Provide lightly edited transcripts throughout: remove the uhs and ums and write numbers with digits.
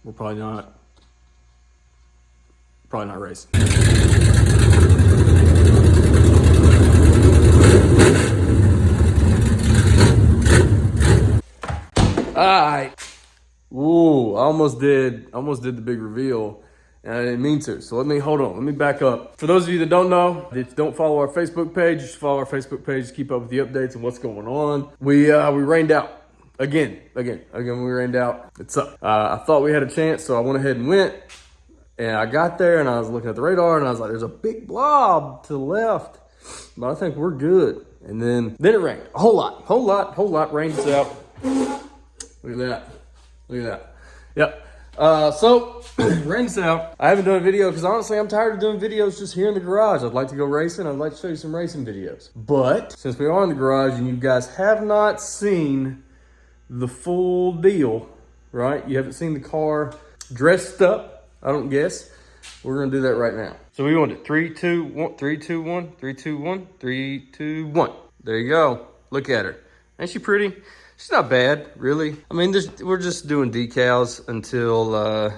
we're probably not racing. All right. Ooh, I almost did the big reveal, and I didn't mean to. So let me back up. For those of you that don't know, if you don't follow our Facebook page, you should follow our Facebook page to keep up with the updates and what's going on. We rained out. Again, we rained out. It sucked. I thought we had a chance, so I went ahead and went. And I got there and I was looking at the radar and I was like, there's a big blob to the left, but I think we're good. And then it rained. A whole lot rained us out. Look at that. Yep. So rained us out. I haven't done a video because honestly, I'm tired of doing videos just here in the garage. I'd like to go racing. I'd like to show you some racing videos. But since we are in the garage and you guys have not seen the full deal, right? You haven't seen the car dressed up, I don't guess. We're gonna do that right now. So we want it 3, 2, 1, 3, 2, 1, 3, 2, 1, 3, 2, 1. There you go. Look at her. Ain't she pretty? She's not bad, really. I mean, we're just doing decals until the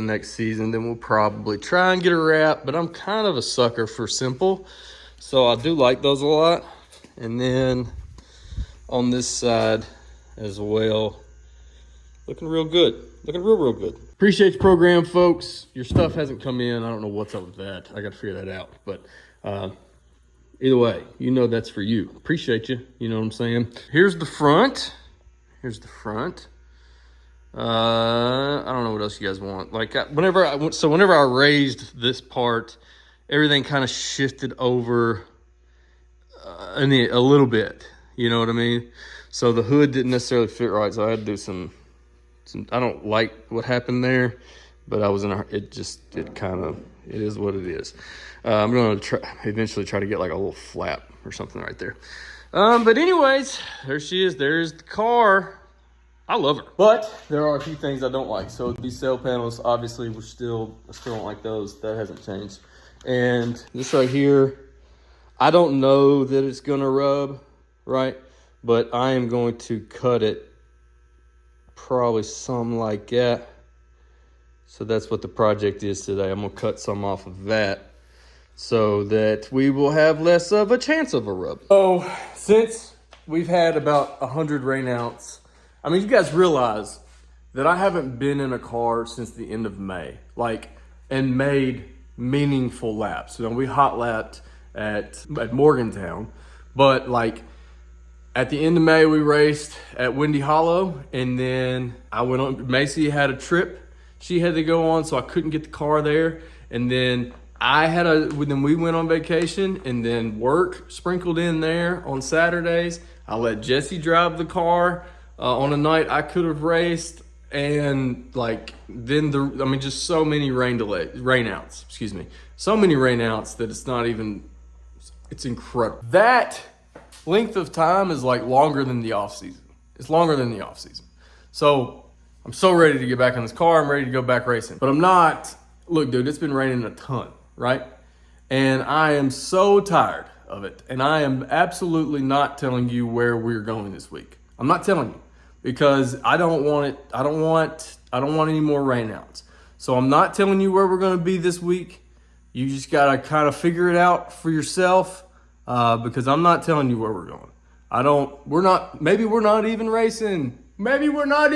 next season. Then we'll probably try and get a wrap, but I'm kind of a sucker for simple. So I do like those a lot. And then on this side as well, looking real good. Looking real good. Appreciate your program, folks. Your stuff hasn't come in. I don't know what's up with that. I got to figure that out. But either way, you know that's for you. Appreciate you. You know what I'm saying? Here's the front. I don't know what else you guys want. Like whenever I raised this part, everything kind of shifted over a little bit. You know what I mean? So the hood didn't necessarily fit right. So I had to do some I don't like what happened there, but I was it is what it is. I'm going to eventually try to get like a little flap or something right there. But anyways, there she is. There's the car. I love her. But there are a few things I don't like. So these sail panels, obviously, I still don't like those. That hasn't changed. And this right here, I don't know that it's going to rub, right? But I am going to cut it probably some like that. So that's what the project is today. I'm going to cut some off of that so that we will have less of a chance of a rub. So since we've had about 100 rainouts, I mean, you guys realize that I haven't been in a car since the end of May, and made meaningful laps. You know, we hot lapped at Morgantown, but at the end of May, we raced at Windy Hollow, and then I went on. Macy had a trip she had to go on, so I couldn't get the car there. And then then we went on vacation, and then work sprinkled in there on Saturdays. I let Jesse drive the car on a night I could have raced, and just so many rainouts. Excuse me, so many rainouts that it's incredible. That length of time is longer than the off season. It's longer than the off season. So I'm so ready to get back in this car. I'm ready to go back racing, but I'm not. Look, dude, it's been raining a ton, right? And I am so tired of it. And I am absolutely not telling you where we're going this week. I'm not telling you because I don't want it. I don't want any more rainouts. So I'm not telling you where we're going to be this week. You just got to kind of figure it out for yourself. Because I'm not telling you where we're going. Maybe we're not even racing. Maybe we're not.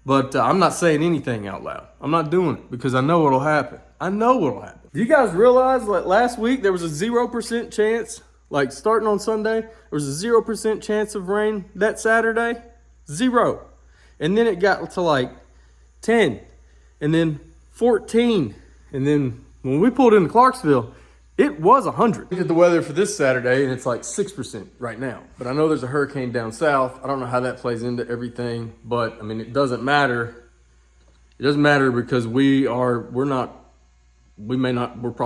But I'm not saying anything out loud. I'm not doing it because I know what'll happen. Do you guys realize that last week there was a 0% chance, starting on Sunday, there was a 0% chance of rain that Saturday? 0. And then it got to 10, and then 14, and then when we pulled into Clarksville, it was 100. Look at the weather for this Saturday, and it's 6% right now. But I know there's a hurricane down south. I don't know how that plays into everything, but I mean, it doesn't matter. It doesn't matter because we're probably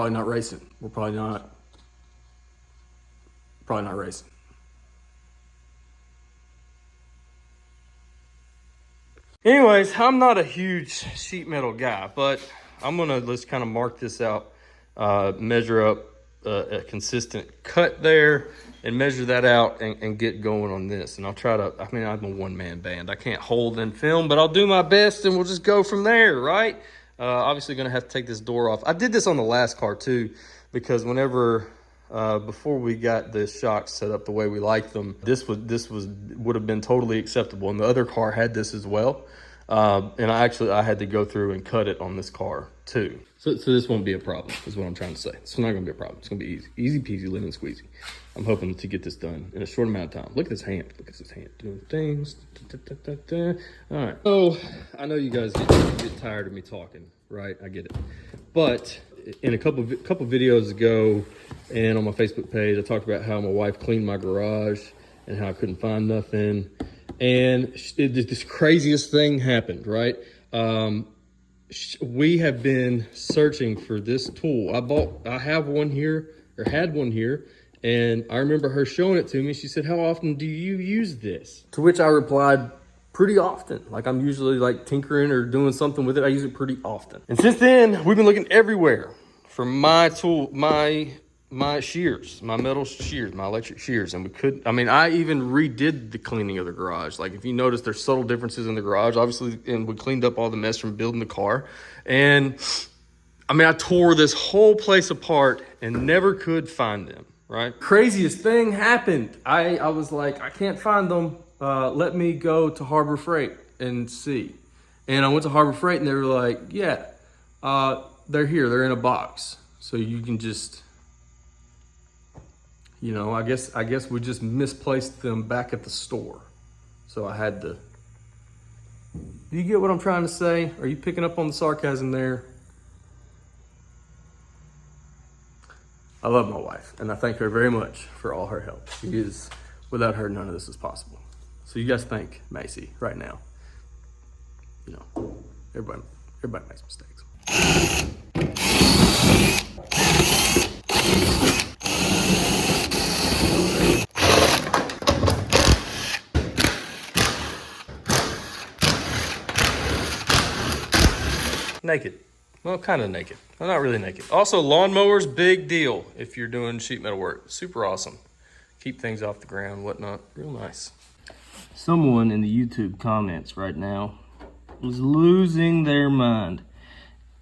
not racing. We're probably not racing. Anyways, I'm not a huge sheet metal guy, but I'm gonna just kind of mark this out, measure up a consistent cut there and measure that out and get going on this. And I'll try to, I mean, I'm a one-man band. I can't hold and film, but I'll do my best and we'll just go from there, right? Obviously going to have to take this door off. I did this on the last car too, because whenever, before we got the shocks set up the way we like them, this would have been totally acceptable. And the other car had this as well. And I had to go through and cut it on this car too. So this won't be a problem, is what I'm trying to say. It's not gonna be a problem. It's gonna be easy. Easy peasy, lemon squeezy. I'm hoping to get this done in a short amount of time. Look at this hand. Look at this hand doing things. All right. Oh, I know you guys get tired of me talking, right? I get it. But in a couple videos ago and on my Facebook page, I talked about how my wife cleaned my garage and how I couldn't find nothing. And this craziest thing happened, right? We have been searching for this tool. I have one here, or had one here, and I remember her showing it to me. She said, "How often do you use this?" To which I replied, pretty often. Like, I'm usually like tinkering or doing something with it. I use it pretty often. And since then, we've been looking everywhere for my tool, my shears, my metal shears, my electric shears. And I even redid the cleaning of the garage. Like, if you notice, there's subtle differences in the garage, obviously, and we cleaned up all the mess from building the car. And I mean, I tore this whole place apart and never could find them, right? Craziest thing happened. I was like, I can't find them. Let me go to Harbor Freight and see. And I went to Harbor Freight and they were like, yeah, they're here. They're in a box. So you can just, you know, I guess we just misplaced them back at the store. So I had to. Do you get what I'm trying to say? Are you picking up on the sarcasm there? I love my wife and I thank her very much for all her help. Without her, none of this is possible. So you guys thank Macy right now. You know, everybody makes mistakes. Naked. Well, kind of naked. Well, not really naked. Also, lawnmowers, big deal if you're doing sheet metal work. Super awesome. Keep things off the ground, whatnot. Real nice. Someone in the YouTube comments right now is losing their mind.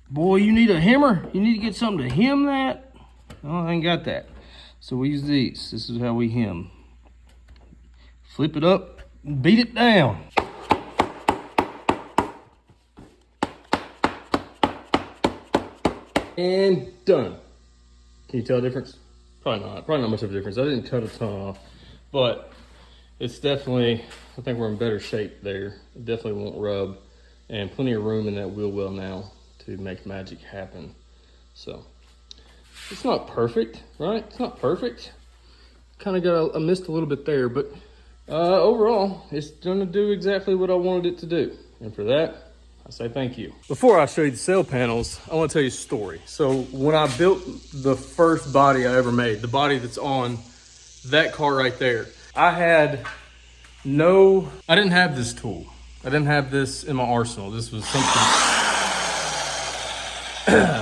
Boy, you need a hammer? You need to get something to hem that? Oh, I ain't got that. So we use these. This is how we hem. Flip it up, beat it down. And done. Can you tell a difference? Probably not much of a difference. I didn't cut a ton off, but it's definitely, I think we're in better shape there. It definitely won't rub, and plenty of room in that wheel well now to make magic happen. So it's not perfect, right? It's not perfect. Kind of got I missed a little bit there, but overall, it's gonna do exactly what I wanted it to do. And for that, I say thank you. Before I show you the sail panels, I want to tell you a story. So when I built the first body I ever made, the body that's on that car right there, I didn't have this tool. I didn't have this in my arsenal. This was something,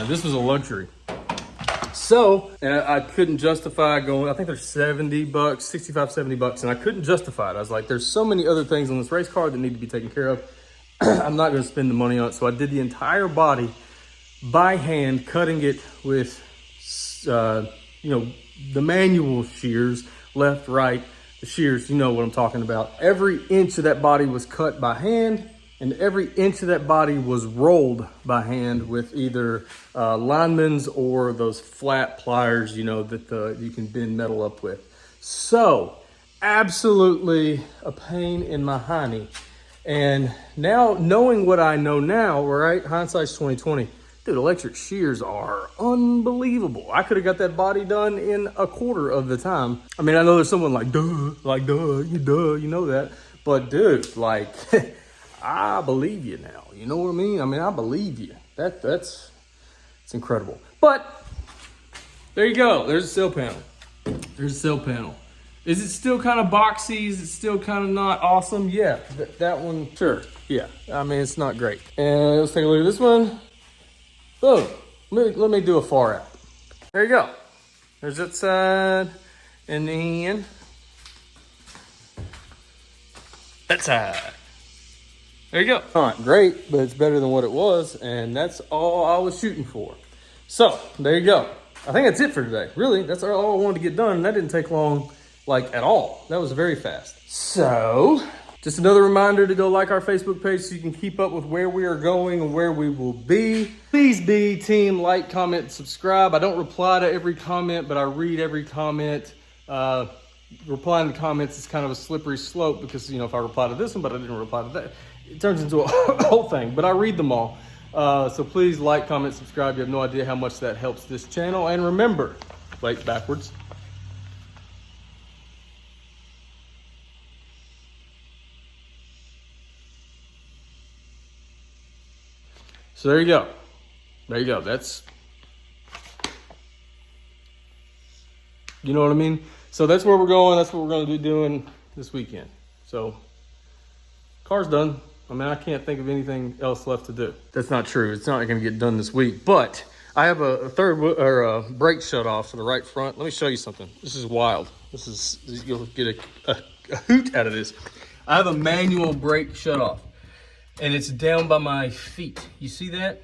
this was a luxury. So, and I couldn't justify going, I think they're 70 bucks, 65, 70 bucks, and I couldn't justify it. I was like, there's so many other things on this race car that need to be taken care of. I'm not going to spend the money on it. So I did the entire body by hand, cutting it with, the manual shears, left, right, the shears, you know what I'm talking about. Every inch of that body was cut by hand, and every inch of that body was rolled by hand with either linemen's or those flat pliers, you know, that you can bend metal up with. So, absolutely a pain in my hiney. And now, knowing what I know now, right, hindsight's 2020, dude, electric shears are unbelievable. I could have got that body done in a quarter of the time. I mean, I know there's someone like, duh, you know that. But dude, like, I believe you now. You know what I mean? I believe you. It's incredible. But there you go. There's a sail panel. There's a sail panel. Is it still kind of boxy? Is it still kind of not awesome? Yeah, that one, sure. Yeah, I mean, it's not great. And let's take a look at this one. Boom. Let me do a far out. There you go. There's that side. And then that side. There you go. Not great, but it's better than what it was. And that's all I was shooting for. So there you go. I think that's it for today. Really, that's all I wanted to get done. And that didn't take long, like at all. That was very fast. So just another reminder to go like our Facebook page so you can keep up with where we are going and where we will be. Please be team like, comment, subscribe. I don't reply to every comment, but I read every comment. Replying to comments is kind of a slippery slope because, if I reply to this one, but I didn't reply to that, it turns into a whole thing, but I read them all. So please like, comment, subscribe. You have no idea how much that helps this channel. And remember, wait, backwards. So there you go. There you go. That's, you know what I mean? So that's where we're going. That's what we're going to be doing this weekend. So car's done. I mean, I can't think of anything else left to do. That's not true. It's not going to get done this week, but I have a brake shut off for the right front. Let me show you something. This is wild. You'll get a hoot out of this. I have a manual brake shut off. And it's down by my feet. You see that?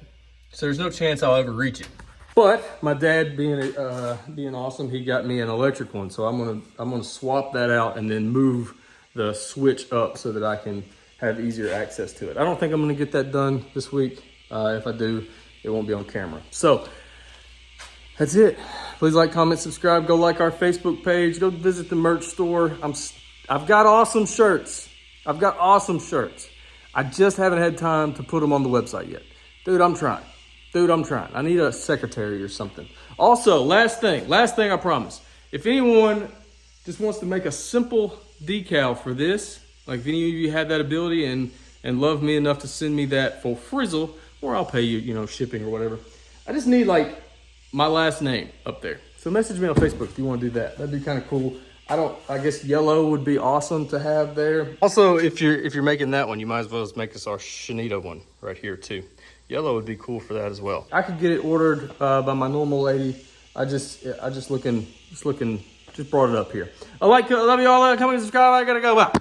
So there's no chance I'll ever reach it. But my dad being awesome, he got me an electric one. So I'm gonna swap that out and then move the switch up so that I can have easier access to it. I don't think I'm gonna get that done this week. If I do, it won't be on camera. So that's it. Please like, comment, subscribe. Go like our Facebook page. Go visit the merch store. I've got awesome shirts. I just haven't had time to put them on the website yet. Dude, I'm trying. I need a secretary or something. Also, last thing I promise. If anyone just wants to make a simple decal for this, like if any of you had that ability and love me enough to send me that for frizzle, or I'll pay you, shipping or whatever. I just need like my last name up there. So message me on Facebook if you want to do that. That'd be kind of cool. I guess yellow would be awesome to have there. Also, if you're making that one, you might as well just make us our Shanita one right here too. Yellow would be cool for that as well. I could get it ordered by my normal lady. I just brought it up here. I love you all. Comment, subscribe. I gotta go. Bye.